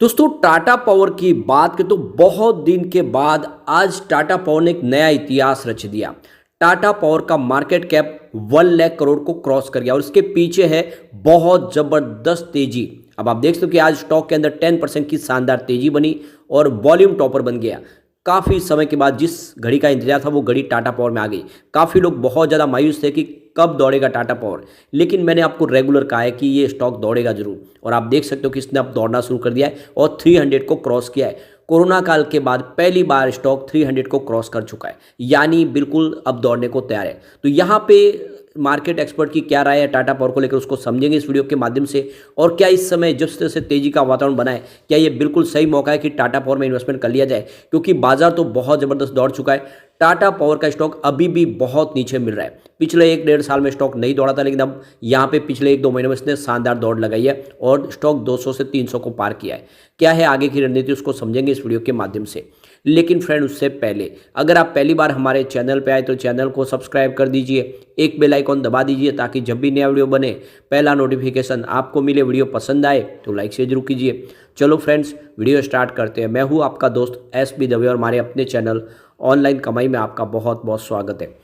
दोस्तों टाटा पावर की बात करें तो बहुत दिन के बाद आज टाटा पावर ने एक नया इतिहास रच दिया। टाटा पावर का मार्केट कैप 1 लाख करोड़ को क्रॉस कर गया और इसके पीछे है बहुत जबरदस्त तेजी। अब आप देख सकते हो कि आज स्टॉक के अंदर 10% की शानदार तेजी बनी और वॉल्यूम टॉपर बन गया। काफ़ी समय के बाद जिस घड़ी का इंतजार था वो घड़ी टाटा पावर में आ गई। काफ़ी लोग बहुत ज़्यादा मायूस थे कि कब दौड़ेगा टाटा पावर, लेकिन मैंने आपको रेगुलर कहा है कि ये स्टॉक दौड़ेगा जरूर और आप देख सकते हो कि इसने अब दौड़ना शुरू कर दिया है और 300 को क्रॉस किया है। कोरोना काल के बाद पहली बार स्टॉक 300 को क्रॉस कर चुका है, यानी बिल्कुल अब दौड़ने को तैयार है। तो यहाँ पे मार्केट एक्सपर्ट की क्या राय है टाटा पावर को लेकर, उसको समझेंगे इस वीडियो के माध्यम से। और क्या इस समय जिस तरह से तेजी का वातावरण बना है, क्या ये बिल्कुल सही मौका है कि टाटा पावर में इन्वेस्टमेंट कर लिया जाए, क्योंकि बाजार तो बहुत ज़बरदस्त दौड़ चुका है। टाटा पावर का स्टॉक अभी भी बहुत नीचे मिल रहा है। पिछले 1-1.5 साल में स्टॉक नहीं दौड़ा था, लेकिन अब यहाँ पे पिछले 1-2 महीनों में इसने शानदार दौड़ लगाई है और स्टॉक 200 से 300 को पार किया है। क्या है आगे की रणनीति, उसको समझेंगे इस वीडियो के माध्यम से। लेकिन फ्रेंड, उससे पहले अगर आप पहली बार हमारे चैनल पे आए तो चैनल को सब्सक्राइब कर दीजिए, एक बेल आइकॉन दबा दीजिए ताकि जब भी नया वीडियो बने पहला नोटिफिकेशन आपको मिले। वीडियो पसंद आए तो लाइक शेयर जरूर कीजिए। चलो फ्रेंड्स, वीडियो स्टार्ट करते हैं। मैं हूँ आपका दोस्त एस.बी. दवे और हमारे अपने चैनल ऑनलाइन कमाई में आपका बहुत बहुत स्वागत है।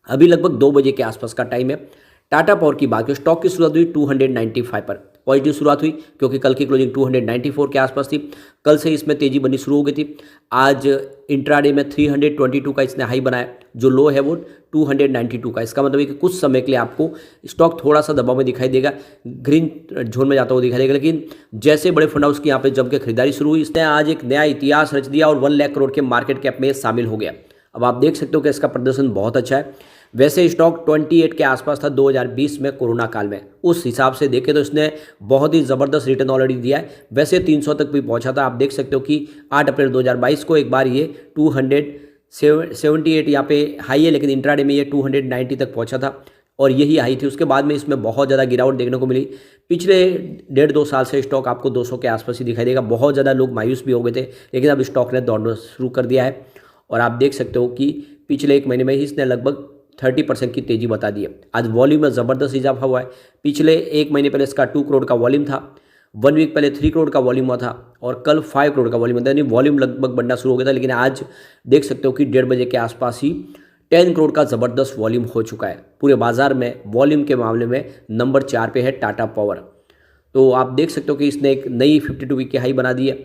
अभी लगभग 2 बजे के आसपास का टाइम है। टाटा पावर की बात करें, स्टॉक की शुरुआत हुई 295 पर। पॉजिटिव शुरुआत हुई क्योंकि कल की क्लोजिंग 294 के आसपास थी। कल से इसमें तेजी बननी शुरू हो गई थी। आज इंट्राडे में 322 का इसने हाई बनाया, जो लो है वो 292 का। इसका मतलब है कि कुछ समय के लिए आपको स्टॉक थोड़ा सा दबाव में दिखाई देगा, ग्रीन जोन में जाता हुआ दिखाई देगा। लेकिन जैसे बड़े फंड हाउस की यहाँ पे जम के खरीदारी शुरू हुई, इसने आज एक नया इतिहास रच दिया और 1 लाख करोड़ के मार्केट कैप में शामिल हो गया। अब आप देख सकते हो कि इसका प्रदर्शन बहुत अच्छा है। वैसे स्टॉक 28 के आसपास था 2020 में कोरोना काल में। उस हिसाब से देखें तो इसने बहुत ही ज़बरदस्त रिटर्न ऑलरेडी दिया है। वैसे 300 तक भी पहुंचा था। आप देख सकते हो कि 8 अप्रैल 2022 को एक बार ये 278 यहाँ पे हाई है, लेकिन इंट्राडे में ये 290 तक पहुंचा था और यही हाई थी। उसके बाद में इसमें बहुत ज़्यादा गिरावट देखने को मिली। पिछले 1.5-2 साल से स्टॉक आपको 200 के आसपास ही दिखाई देगा। बहुत ज़्यादा लोग मायूस भी हो गए थे, लेकिन अब स्टॉक ने दौड़ना शुरू कर दिया है और आप देख सकते हो कि पिछले 1 महीने में ही इसने लगभग 30% की तेजी बता दी है। आज वॉल्यूम में ज़बरदस्त इजाफा हुआ है। पिछले 1 महीने पहले इसका 2 करोड़ का वॉल्यूम था, 1 वीक पहले 3 करोड़ का वॉल्यूम हुआ था और कल 5 करोड़ का वॉल्यूम था, यानी वॉल्यूम लगभग बढ़ना शुरू हो गया था। लेकिन आज देख सकते हो कि 1:30 बजे के आसपास ही 10 करोड़ का ज़बरदस्त वॉल्यूम हो चुका है। पूरे बाजार में वॉल्यूम के मामले में नंबर 4 पे है टाटा पावर। तो आप देख सकते हो कि इसने एक नई 52 वीक की हाई बना दी है।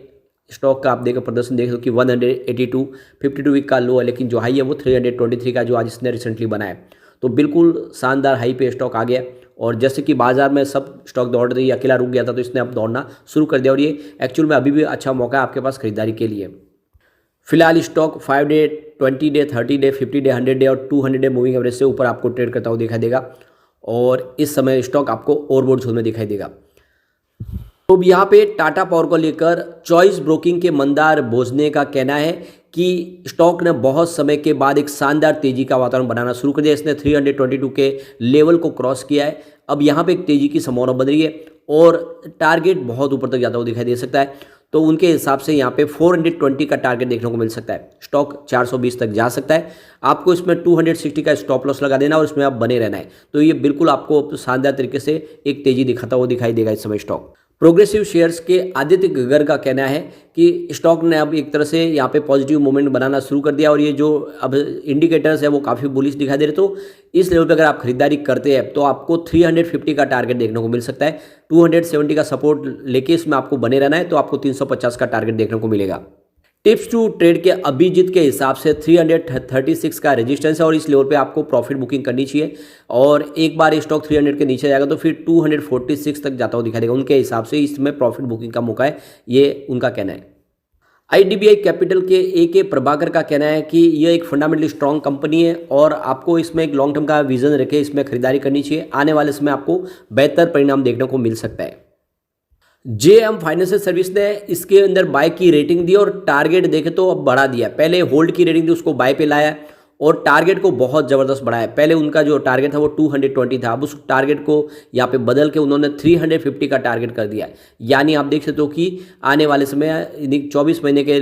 स्टॉक का आप देखो प्रदर्शन देख लो कि 182 52 वीक का लो है, लेकिन जो हाई है वो 323 का जो आज इसने रिसेंटली बनाया है। तो बिल्कुल शानदार हाई पे स्टॉक आ गया और जैसे कि बाजार में सब स्टॉक दौड़ रही है, अकेला रुक गया था, तो इसने अब दौड़ना शुरू कर दिया और ये एक्चुअल में अभी भी अच्छा मौका है आपके पास खरीदारी के लिए। फिलहाल stock 5 day, 20 day, 30 day, 50 day, 100 day और 200 डे मूविंग एवरेज से ऊपर आपको ट्रेड करता हुआ दिखाई देगा और इस समय स्टॉक आपको ओवरबॉट जोन में दिखाई देगा। तो यहाँ पे टाटा पावर को लेकर चॉइस ब्रोकिंग के मंदार भोजने का कहना है कि स्टॉक ने बहुत समय के बाद एक शानदार तेजी का वातावरण बनाना शुरू कर दिया। इसने 322 के लेवल को क्रॉस किया है। अब यहाँ पे एक तेजी की संभावना बन रही है और टारगेट बहुत ऊपर तक जाता हुआ दिखाई दे सकता है। तो उनके हिसाब से यहाँ पे 420 का टारगेट देखने को मिल सकता है। स्टॉक 420 तक जा सकता है। आपको इसमें 260 का स्टॉप लॉस लगा देना और इसमें आप बने रहना है। तो ये बिल्कुल आपको शानदार तरीके से एक तेजी दिखाता हुआ दिखाई देगा इस समय स्टॉक। प्रोग्रेसिव शेयर्स के आदित्य गगर का कहना है कि स्टॉक ने अब एक तरह से यहाँ पे पॉजिटिव मूवमेंट बनाना शुरू कर दिया और ये जो अब इंडिकेटर्स है वो काफ़ी बुलिश दिखाई दे रहे। तो इस लेवल पे अगर आप खरीदारी करते हैं तो आपको 350 का टारगेट देखने को मिल सकता है। 270 का सपोर्ट लेके इसमें आपको बने रहना है, तो आपको 350 का टारगेट देखने को मिलेगा। टिप्स टू ट्रेड के अभिजीत के हिसाब से 336 का रेजिस्टेंस है और इस लेवल पे आपको प्रॉफिट बुकिंग करनी चाहिए और एक बार स्टॉक 300 के नीचे जाएगा तो फिर 246 तक जाता हुआ दिखाई देगा। उनके हिसाब से इसमें प्रॉफिट बुकिंग का मौका है, ये उनका कहना है। IDBI कैपिटल के AK प्रभाकर का कहना है कि यह एक फंडामेंटली स्ट्रॉन्ग कंपनी है और आपको इसमें एक लॉन्ग टर्म का विजन रखे इसमें खरीदारी करनी चाहिए। आने वाले समय आपको बेहतर परिणाम देखने को मिल सकता है। JM फाइनेंशियल सर्विस ने इसके अंदर बाय की रेटिंग दी और टारगेट देखे तो अब बढ़ा दिया। पहले होल्ड की रेटिंग थी, उसको बाय पे लाया और टारगेट को बहुत ज़बरदस्त बढ़ाया। पहले उनका जो टारगेट था वो 220 था, अब उस टारगेट को यहाँ पे बदल के उन्होंने 350 का टारगेट कर दिया। यानी आप देख सकते हो कि आने वाले समय 24 महीने के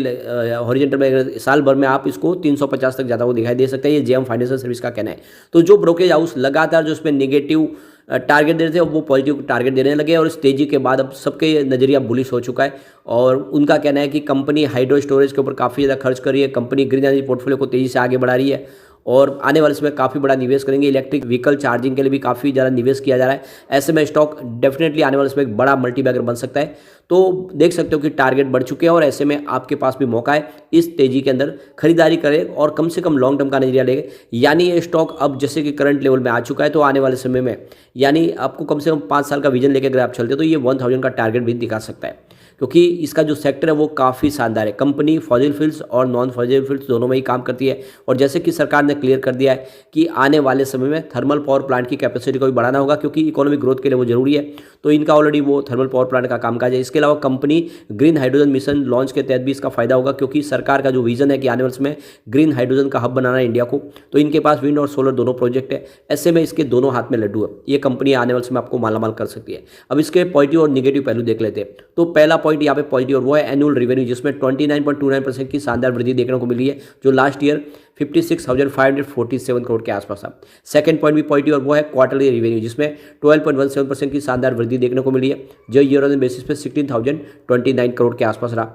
हॉरिजॉन्टल में साल भर में आप इसको 350 तक जाता हुआ दिखाई दे सकता है। ये JM फाइनेंशियल सर्विस का कहना है। तो जो ब्रोकरेज हाउस लगातार जो इसमें निगेटिव टारगेट दे रहे थे और वो पॉजिटिव टारगेट देने लगे और इस तेजी के बाद अब सबके नज़रिया बुलिश हो चुका है। और उनका कहना है कि कंपनी हाइड्रो स्टोरेज के ऊपर काफ़ी ज़्यादा खर्च कर रही है, कंपनी ग्रीन एनर्जी पोर्टफोलियो को तेज़ी से आगे बढ़ा रही है और आने वाले समय काफ़ी बड़ा निवेश करेंगे। इलेक्ट्रिक व्हीकल चार्जिंग के लिए भी काफ़ी ज़्यादा निवेश किया जा रहा है। ऐसे में स्टॉक डेफिनेटली आने वाले समय एक बड़ा मल्टीबैगर बन सकता है। तो देख सकते हो कि टारगेट बढ़ चुके हैं और ऐसे में आपके पास भी मौका है इस तेजी के अंदर खरीदारी करें और कम से कम लॉन्ग टर्म का नजरिया लेंगे। यानी ये स्टॉक अब जैसे कि करंट लेवल में आ चुका है तो आने वाले समय में यानी आपको कम से कम 5 साल का विजन लेकर अगर आप चलते हो तो ये 1000 का टारगेट भी दिखा सकता है, क्योंकि इसका जो सेक्टर है वो काफ़ी शानदार है। कंपनी फॉसिल फ्यूल्स और नॉन फॉसिल फ्यूल्स दोनों में ही काम करती है और जैसे कि सरकार ने क्लियर कर दिया है कि आने वाले समय में थर्मल पावर प्लांट की कैपेसिटी को भी बढ़ाना होगा, क्योंकि इकोनॉमिक ग्रोथ के लिए वो जरूरी है। तो इनका ऑलरेडी वो थर्मल पावर प्लांट का कामकाज है। इसके अलावा company green hydrogen mission launch के तहत भी इसका फायदा होगा, क्योंकि सरकार का जो विजन है कि आने वाले समय ग्रीन हाइड्रोजन का हब बनाना है इंडिया को, तो इनके पास विंड और सोलर दोनों प्रोजेक्ट है। ऐसे में इसके दोनों हाथ में लड्डू है, ये कंपनी आने वाले समय आपको मालामाल कर सकती है। अब इसके पॉजिटिव और निगेटिव पहलू देख लेते हैं। तो पहला पॉइंट यहाँ पे पॉजिटिव और वो है एनुअल रेवेन्यू, जिसमें 29.29% की शानदार वृद्धि देखने को मिली है, जो लास्ट ईयर 56,547 करोड़ के आसपास था। सेकंड पॉइंट भी पॉजिटिव और वो है क्वार्टरली रेवेन्यू, जिसमें 12.17% की शानदार वृद्धि देखने को मिली है, जो ईयर ऑन बेसिस पे 16,029 करोड़ के आसपास रहा।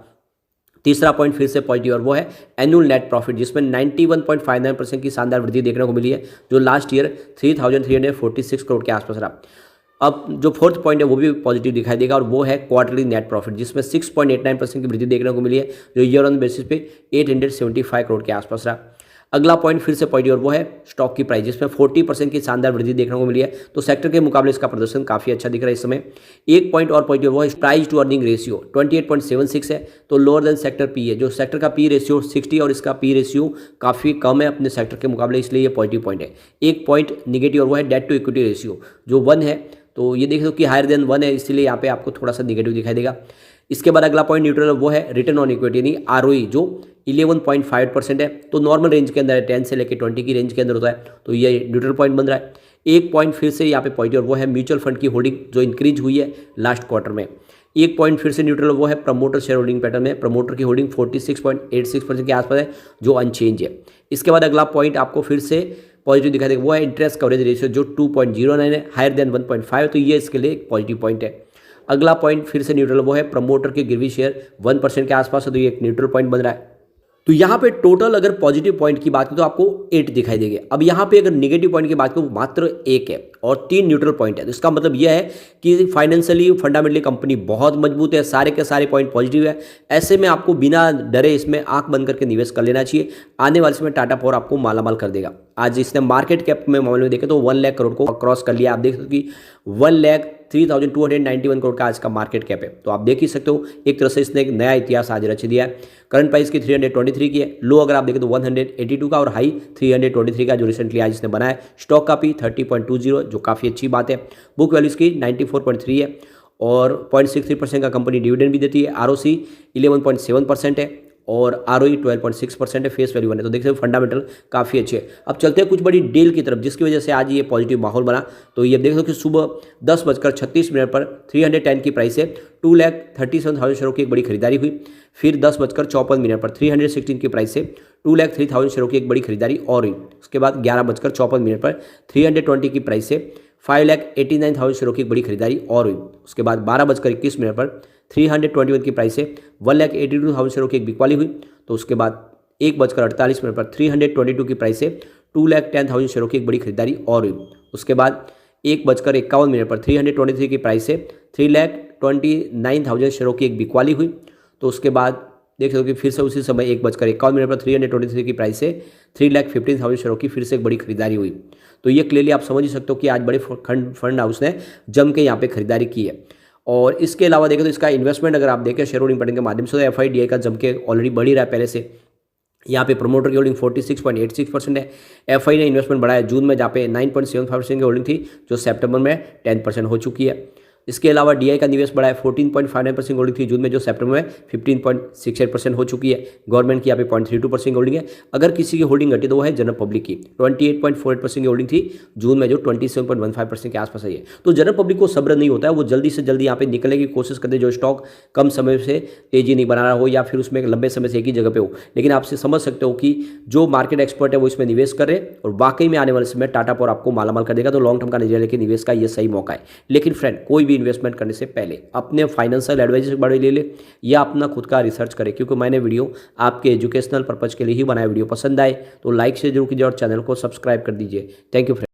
तीसरा पॉइंट फिर से पॉजिटिव और वो है एनुअल नेट प्रॉफिट, जिसमें 91.59% की शानदार वृद्धि देखने को मिली है, जो लास्ट ईयर 3,346 करोड़ के आसपास रहा। अब जो फोर्थ पॉइंट है वो भी पॉजिटिव दिखाई देगा और वो है क्वार्टरली नेट प्रॉफिट, जिसमें 6.89% की वृद्धि देखने को मिली है, जो ईयर ऑन बेसिस पे 875 करोड़ के आसपास रहा। अगला पॉइंट फिर से पॉजिटिव और वो है स्टॉक की प्राइस, जिसमें 40% की शानदार वृद्धि देखने को मिली है। तो सेक्टर के मुकाबले इसका प्रदर्शन काफी अच्छा दिख रहा है इस समय। एक पॉइंट और पॉजिटिव वो है प्राइस टू अर्निंग रेशियो 28.76 है, तो लोअर देन सेक्टर पी है। जो सेक्टर का पी रेशियो 60 और इसका पी रेशियो काफी कम है अपने सेक्टर के मुकाबले, इसलिए ये पॉजिटिव पॉइंट है। एक पॉइंट निगेटिव और वो है डेट टू इक्विटी रेशियो, जो 1 है, तो ये देख लो कि हायर देन 1 है, इसलिए यहाँ पे आपको थोड़ा सा निगेटिव दिखाई देगा। इसके बाद अगला पॉइंट न्यूट्रल वो है रिटर्न ऑन इक्विटी यानी आरओई, जो 11.5% है, तो नॉर्मल रेंज के अंदर है, 10 से लेकर 20 की रेंज के अंदर होता है, तो ये न्यूट्रल पॉइंट बन रहा है। एक पॉइंट फिर से यहाँ पे पॉजिटिव और वो है म्यूचुअल फंड की होल्डिंग, जो इंक्रीज हुई है लास्ट क्वार्टर में। एक पॉइंट फिर से न्यूट्रल वो है प्रमोटर शेयर होल्डिंग पैटर्न में, प्रमोटर की होल्डिंग 46.86% के आसपास है, जो अनचेंज है। इसके बाद अगला पॉइंट आपको फिर से पॉजिटिव दिखाई देगा, वो है इंटरेस्ट कवरेज रेशियो, जो 2.09 है, हायर देन 1.5, तो ये इसके लिए एक पॉजिटिव पॉइंट है। अगला पॉइंट फिर से न्यूट्रल वो है प्रमोटर के गिरवी शेयर 1% के आसपास है, तो ये एक न्यूट्रल पॉइंट बन रहा है। तो यहाँ पे टोटल अगर पॉजिटिव पॉइंट की बात करें तो आपको 8 दिखाई देंगे। अब यहाँ पे अगर नेगेटिव पॉइंट की बात करें मात्र 1 है और 3 न्यूट्रल पॉइंट है, तो इसका मतलब यह है कि फाइनेंशियली फंडामेंटली कंपनी बहुत मजबूत है, सारे के सारे पॉइंट पॉजिटिव है। ऐसे में आपको बिना डरे इसमें आंख बंद करके निवेश कर लेना चाहिए। आने वाले समय टाटा पावर आपको मालामाल कर देगा। आज इसने मार्केट कैप में मामले में देखें तो 1 लाख करोड़ को क्रॉस कर लिया। आप देख सकते हो कि 1,03,291 करोड़ का आज का मार्केट कैप है, तो आप देख ही सकते हो एक तरह से इसने एक नया इतिहास आज रच दिया है। करंट प्राइस की 323 की है, लो अगर आप देखें तो 182 का और हाई 323 का जो रिसेंटली आज इसने बनाया है। स्टॉक का पी 30.20 जो काफ़ी अच्छी बात है। बुक वैल्यू इसकी 94.3 है और 0.63% का कंपनी डिविडेंड भी देती है। आरओसी 11.7% है और आरओई 12.6% है। फेस वैल्यू 1 है, तो देखते हैं फंडामेंटल काफ़ी अच्छे है। अब चलते हैं कुछ बड़ी डील की तरफ, जिसकी वजह से आज ये पॉजिटिव माहौल बना। तो ये देख लो कि सुबह 10:36 पर 310 की प्राइस है 2,37,000 शेयरों की एक बड़ी खरीदारी हुई। फिर 10:54 पर 316 की प्राइस से 2,03,000 शेयरों की एक बड़ी खरीदारी और हुई। उसके बाद 11:54 पर 320 की प्राइस से 5,89,000 शेयरों की एक बड़ी खरीदारी और हुई। उसके बाद 12:21 पर 321 की प्राइस से 1,82,000 शेयरों की एक बिकवाली हुई। तो उसके बाद 1:48 पर 322 की प्राइस से 2,10,000 शेयरों की एक बड़ी खरीदारी और हुई। उसके बाद 1:51 पर 323 की प्राइस से 3,29,000 शेयरों की एक बिकवाली हुई। तो उसके बाद देख सकते हो कि फिर से उसी समय 1:51 पर 323 की प्राइस से 3,15,000 शेयरों की फिर से एक बड़ी खरीदारी हुई। तो ये क्लियरली आप समझ ही सकते हो कि आज बड़े फंड हाउस ने जम के यहाँ पे खरीदारी की है। और इसके अलावा देखें तो इसका इन्वेस्टमेंट अगर आप देखें शेयर होल्डिंग पैटर्न के माध्यम से, तो एफआईडीआई का जम के ऑलरेडी बढ़ ही रहा है पहले से। यहाँ पे प्रमोटर की होल्डिंग 46.86% है। एफआई ने इन्वेस्टमेंट बढ़ाया जून में, जहाँ पे 9.75% की होल्डिंग थी, जो सितंबर में 10% हो चुकी है। इसके अलावा DI का निवेश बढ़ा है, 14.59% होल्डिंग थी जून में, जो सितंबर में 15.68% हो चुकी है। गवर्नमेंट की यहाँ पे 0.32% होल्डिंग है। अगर किसी की होल्डिंग घटी तो वो है जनरल पब्लिक की, 28.48% की होल्डिंग थी जून में, जो 27.15% के आसपास आई है। तो जनरल पब्लिक को सब्र नहीं होता है, वो जल्दी से जल्दी यहाँ पे निकलने की कोशिश करते हैं, जो स्टॉक कम समय से तेजी नहीं बना रहा हो या फिर उसमें लंबे समय से एक ही जगह पे हो। लेकिन आपसे समझ सकते हो कि जो मार्केट एक्सपर्ट है वो इसमें निवेश कर रहे हैं और वाकई में आने वाले समय टाटा पावर आपको मालामाल कर देगा। तो लॉन्ग टर्म का नजरिया लेके निवेश का ये सही मौका है। लेकिन फ्रेंड, कोई भी इन्वेस्टमेंट करने से पहले अपने फाइनेंशियल एडवाइजर से बड़े ले ले या अपना खुद का रिसर्च करें, क्योंकि मैंने वीडियो आपके एजुकेशनल पर्पज के लिए ही बनाया। वीडियो पसंद आए तो लाइक से जरूर कीजिए और चैनल को सब्सक्राइब कर दीजिए। Thank you friend.